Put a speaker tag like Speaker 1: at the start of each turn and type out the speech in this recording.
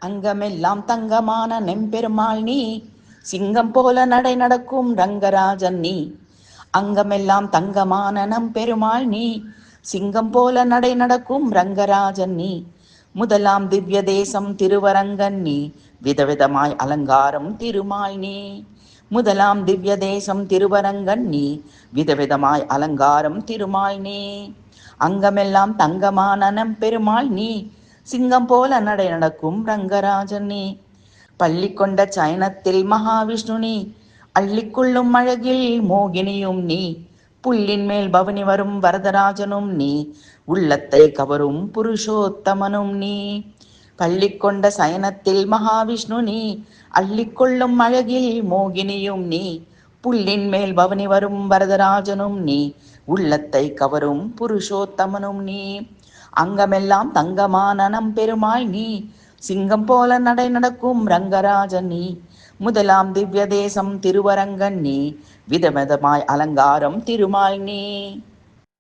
Speaker 1: அங்கமெல்லாம் தங்கமான நெம்பெருமாள் நீ, சிங்கம் போல நடை நடக்கும் ரங்கராஜன் நீ. அங்கமெல்லாம் தங்கமான நம்பெருமாள் நீ, சிங்கம் போல நடை நடக்கும் ரங்கராஜன் நீ. முதலாம் திவ்ய தேசம் திருவரங்கன் நீ, விதவிதமாய் அலங்காரம் திருமால் நீ. முதலாம் திவ்ய தேசம் திருவரங்கன் நீ, விதவிதமாய் அலங்காரம் திருமால் நீ. அங்கமெல்லாம் தங்கமான நம்பெருமாள் நீ, சிங்கம் போல நடை நடக்கும் ரங்கராஜன் நீ. பள்ளி கொண்ட சயனத்தில் மகாவிஷ்ணு நீ, அள்ளிக்கொள்ளும் அழகில் மோகினியும் நீ. புல்லின் மேல் பவனி வரும் வரதராஜனும் நீ, உள்ளத்தை கவரும் புருஷோத்தமனும் நீ. பள்ளி கொண்ட சயனத்தில் மகாவிஷ்ணு நீ, அள்ளிக்கொள்ளும் அழகில் மோகினியும் நீ. புல்லின் மேல் பவனி வரும் வரதராஜனும் நீ, உள்ளத்தை கவரும் புருஷோத்தமனும் நீ. அங்கமெல்லாம் தங்கமான நம்பெருமாள் நீ, சிங்கம் போல நடை நடக்கும் ரங்கராஜன் நீ. முதலாம் திவ்ய தேசம் திருவரங்கன் நீ, விதவிதமாய் அலங்காரம் திருமால் நீ.